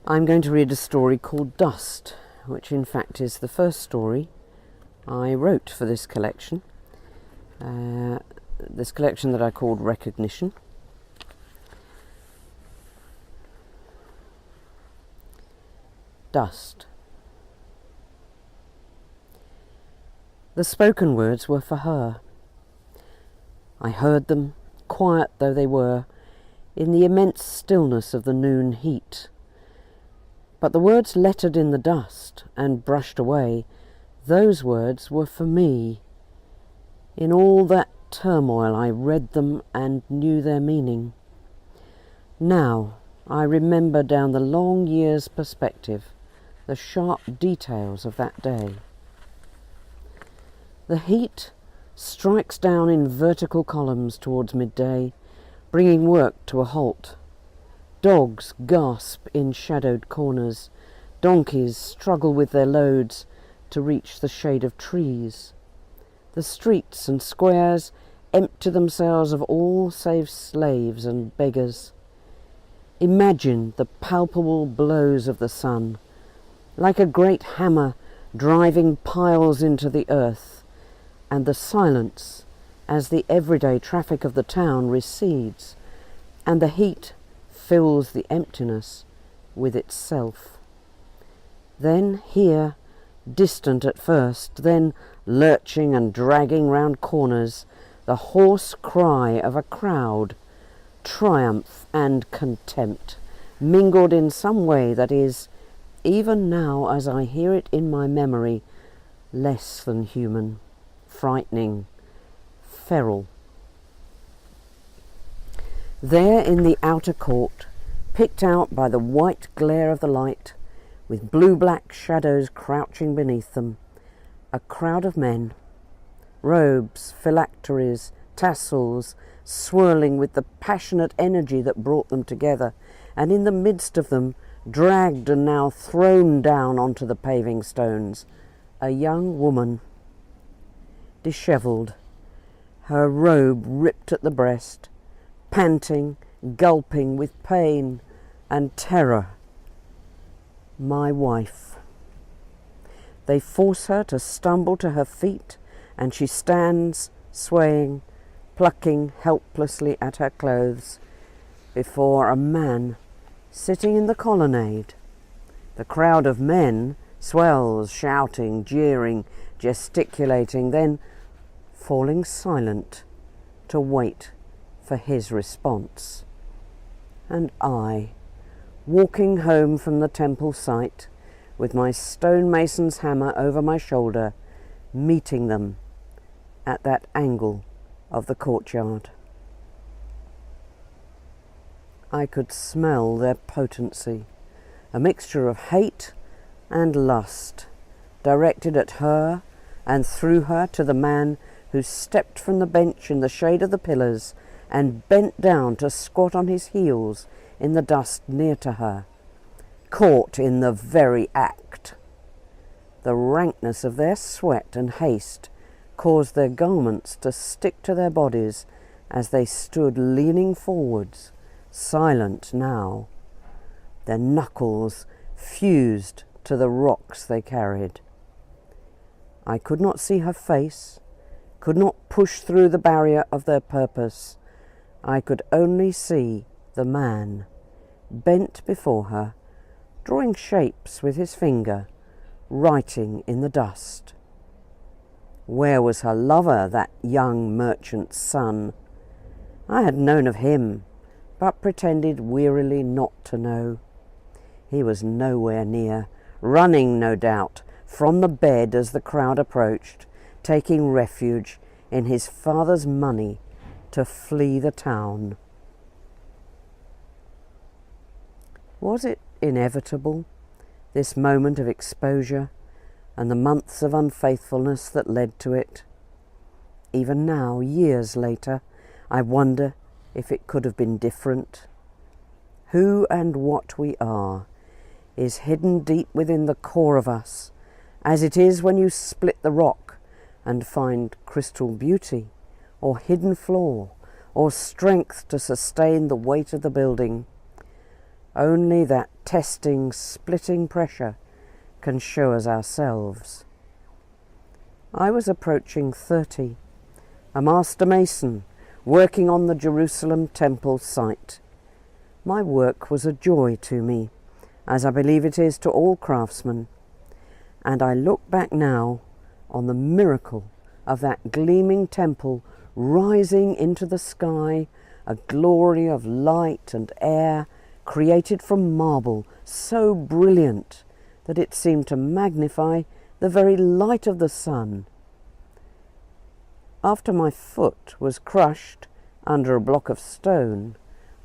I'm going to read a story called Dust, which in fact is the first story I wrote for this collection. This collection that I called Recognition. Dust. The spoken words were for her. I heard them, quiet though they were, in the immense stillness of the noon heat. But the words lettered in the dust and brushed away, those words were for me. In all that turmoil I read them and knew their meaning. Now I remember down the long year's perspective the sharp details of that day. The heat strikes down in vertical columns towards midday, bringing work to a halt. Dogs gasp in shadowed corners. Donkeys struggle with their loads to reach the shade of trees. The streets and squares empty themselves of all save slaves and beggars. Imagine the palpable blows of the sun, like a great hammer driving piles into the earth, and the silence as the everyday traffic of the town recedes, and the heat fills the emptiness with itself. Then here, distant at first, then lurching and dragging round corners, the hoarse cry of a crowd, triumph and contempt, mingled in some way that is, even now as I hear it in my memory, less than human, frightening, feral. There in the outer court, picked out by the white glare of the light, with blue-black shadows crouching beneath them, a crowd of men, robes, phylacteries, tassels, swirling with the passionate energy that brought them together, and in the midst of them, dragged and now thrown down onto the paving stones, a young woman, dishevelled, her robe ripped at the breast, panting, gulping with pain and terror. My wife. They force her to stumble to her feet, and she stands, swaying, plucking helplessly at her clothes, before a man sitting in the colonnade. The crowd of men swells, shouting, jeering, gesticulating, then falling silent to wait for his response. And I, walking home from the temple site, with my stonemason's hammer over my shoulder, meeting them at that angle of the courtyard. I could smell their potency, a mixture of hate and lust, directed at her and through her to the man who stepped from the bench in the shade of the pillars and bent down to squat on his heels in the dust near to her, caught in the very act. The rankness of their sweat and haste caused their garments to stick to their bodies as they stood leaning forwards, silent now, their knuckles fused to the rocks they carried. I could not see her face, could not push through the barrier of their purpose. I could only see the man, bent before her, drawing shapes with his finger, writing in the dust. Where was her lover, that young merchant's son? I had known of him, but pretended wearily not to know. He was nowhere near, running, no doubt, from the bed as the crowd approached, taking refuge in his father's money to flee the town. Was it inevitable, this moment of exposure, and the months of unfaithfulness that led to it? Even now, years later, I wonder if it could have been different. Who and what we are is hidden deep within the core of us, as it is when you split the rock and find crystal beauty, or hidden flaw, or strength to sustain the weight of the building. Only that testing, splitting pressure can show us ourselves. I was approaching 30, a master mason working on the Jerusalem temple site. My work was a joy to me, as I believe it is to all craftsmen, and I look back now on the miracle of that gleaming temple rising into the sky, a glory of light and air created from marble so brilliant that it seemed to magnify the very light of the sun. After my foot was crushed under a block of stone,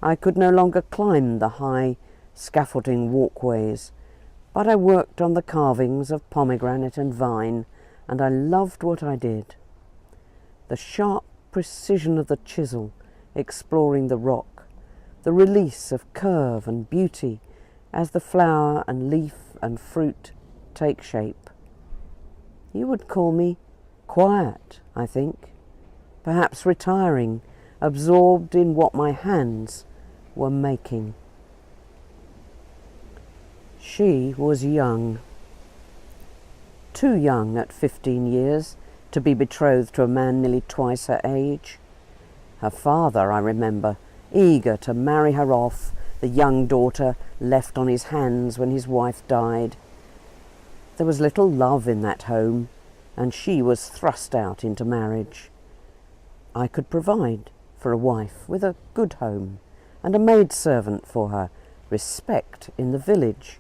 I could no longer climb the high scaffolding walkways, but I worked on the carvings of pomegranate and vine, and I loved what I did. The sharp precision of the chisel exploring the rock, the release of curve and beauty as the flower and leaf and fruit take shape. You would call me quiet, I think, perhaps retiring, absorbed in what my hands were making. She was young, too young at 15 years to be betrothed to a man nearly twice her age. Her father, I remember, eager to marry her off, the young daughter left on his hands when his wife died. There was little love in that home, and she was thrust out into marriage. I could provide for a wife with a good home, and a maidservant for her, respect in the village,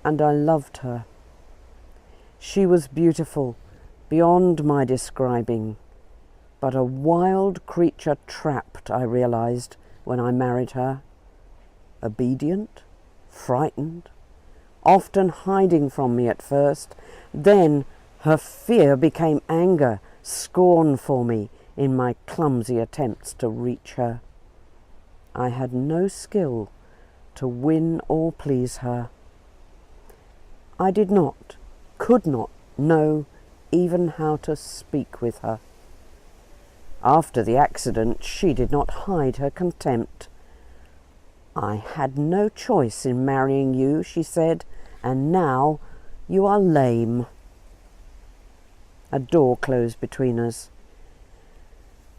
and I loved her. She was beautiful, beyond my describing, but a wild creature trapped, I realized when I married her. Obedient, frightened, often hiding from me at first. Then her fear became anger, scorn for me in my clumsy attempts to reach her. I had no skill to win or please her. I did not, could not know even how to speak with her. After the accident, she did not hide her contempt. "I had no choice in marrying you," she said, "and now you are lame." A door closed between us.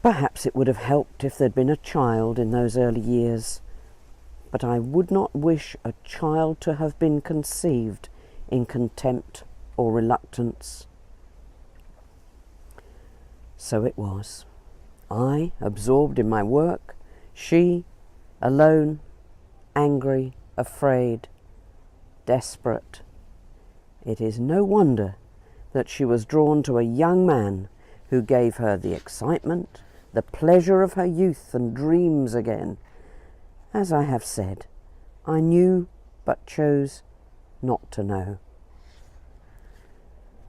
Perhaps it would have helped if there'd been a child in those early years, but I would not wish a child to have been conceived in contempt or reluctance. So it was. I, absorbed in my work, she, alone, angry, afraid, desperate. It is no wonder that she was drawn to a young man who gave her the excitement, the pleasure of her youth and dreams again. As I have said, I knew but chose not to know.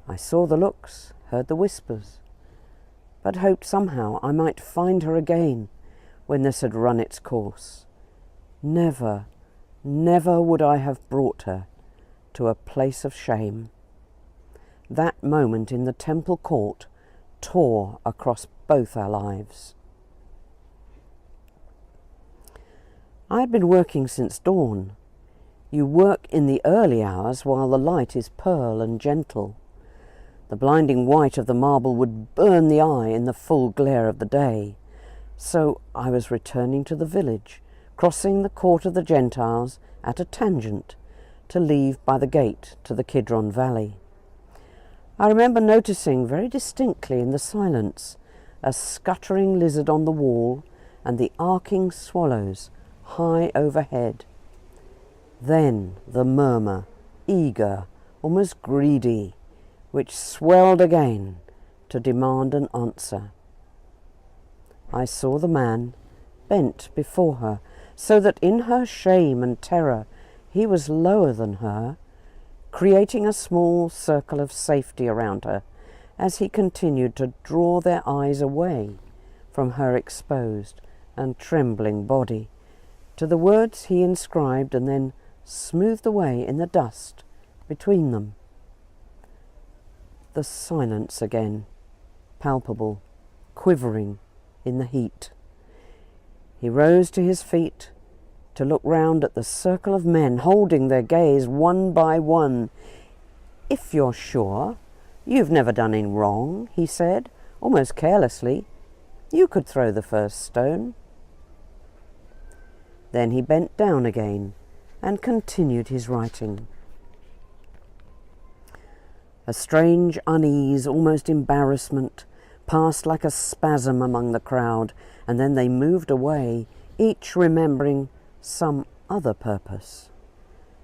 I saw the looks, heard the whispers, but hoped somehow I might find her again when this had run its course. Never, never would I have brought her to a place of shame. That moment in the temple court tore across both our lives. I had been working since dawn. You work in the early hours while the light is pearl and gentle. The blinding white of the marble would burn the eye in the full glare of the day. So I was returning to the village, crossing the court of the Gentiles at a tangent to leave by the gate to the Kidron Valley. I remember noticing very distinctly in the silence a scuttering lizard on the wall and the arcing swallows high overhead. Then the murmur, eager, almost greedy, which swelled again to demand an answer. I saw the man bent before her, so that in her shame and terror he was lower than her, creating a small circle of safety around her as he continued to draw their eyes away from her exposed and trembling body to the words he inscribed and then smoothed away in the dust between them. The silence again, palpable, quivering in the heat. He rose to his feet, to look round at the circle of men holding their gaze one by one. "If you're sure you've never done any wrong," he said, almost carelessly, "you could throw the first stone." Then he bent down again and continued his writing. A strange unease, almost embarrassment, passed like a spasm among the crowd, and then they moved away, each remembering some other purpose.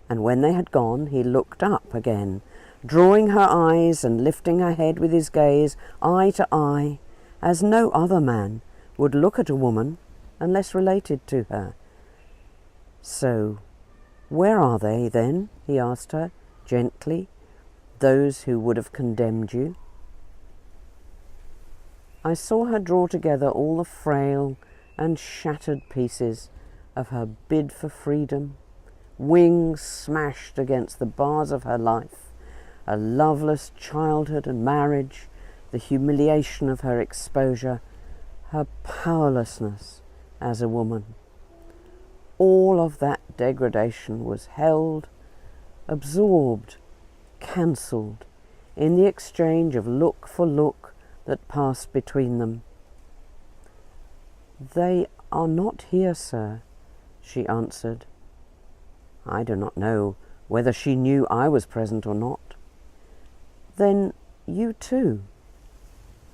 And when they had gone, he looked up again, drawing her eyes and lifting her head with his gaze, eye to eye, as no other man would look at a woman unless related to her. "So, where are they, then?" he asked her, gently, "those who would have condemned you?" I saw her draw together all the frail and shattered pieces of her bid for freedom, wings smashed against the bars of her life, a loveless childhood and marriage, the humiliation of her exposure, her powerlessness as a woman. All of that degradation was held, absorbed, cancelled in the exchange of look for look that passed between them. "They are not here, sir," she answered. I do not know whether she knew I was present or not. "Then you too.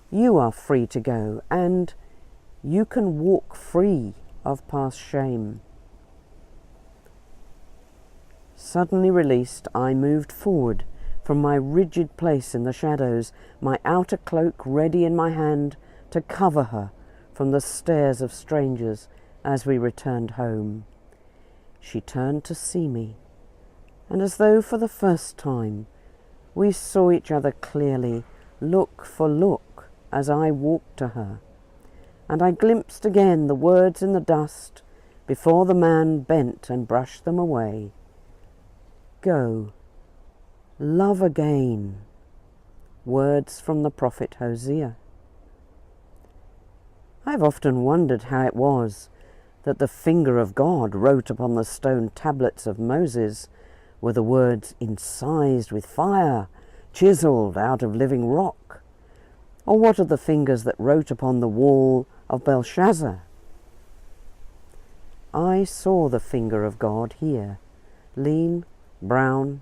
You are free to go, and you can walk free of past shame." Suddenly released, I moved forward from my rigid place in the shadows, my outer cloak ready in my hand to cover her from the stares of strangers as we returned home. She turned to see me, and as though for the first time, we saw each other clearly, look for look, as I walked to her, and I glimpsed again the words in the dust before the man bent and brushed them away. "Go, love again," words from the prophet Hosea. I've often wondered how it was that the finger of God wrote upon the stone tablets of Moses were the words incised with fire, chiselled out of living rock. Or what are the fingers that wrote upon the wall of Belshazzar? I saw the finger of God here, lean, brown,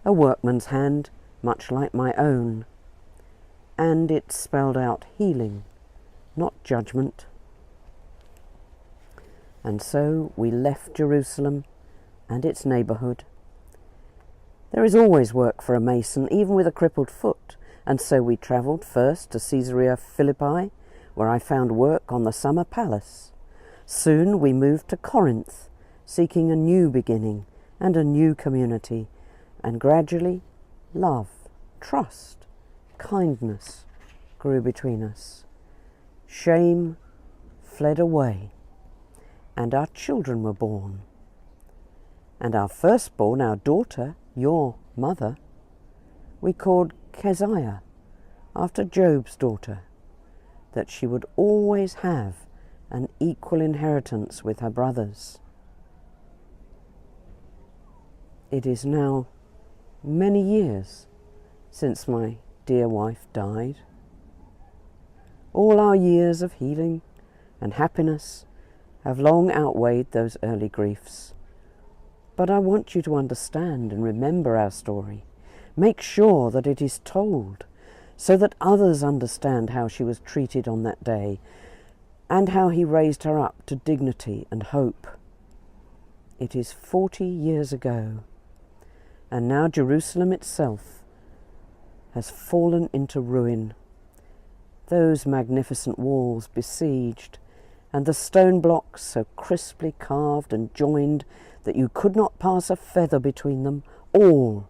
a workman's hand, much like my own, and it spelled out healing, not judgment. And so we left Jerusalem and its neighbourhood. There is always work for a mason, even with a crippled foot, and so we travelled first to Caesarea Philippi, where I found work on the Summer Palace. Soon we moved to Corinth, seeking a new beginning and a new community, and gradually love, trust, kindness grew between us. Shame fled away, and our children were born. And our firstborn, our daughter, your mother, we called Keziah, after Job's daughter, that she would always have an equal inheritance with her brothers. It is now many years since my dear wife died. All our years of healing and happiness have long outweighed those early griefs. But I want you to understand and remember our story. Make sure that it is told, so that others understand how she was treated on that day, and how he raised her up to dignity and hope. It is 40 years ago, and now Jerusalem itself has fallen into ruin. Those magnificent walls besieged, and the stone blocks so crisply carved and joined that you could not pass a feather between them, all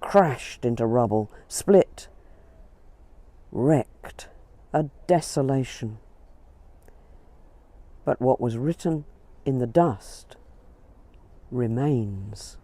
crashed into rubble, split, wrecked, a desolation. But what was written in the dust remains.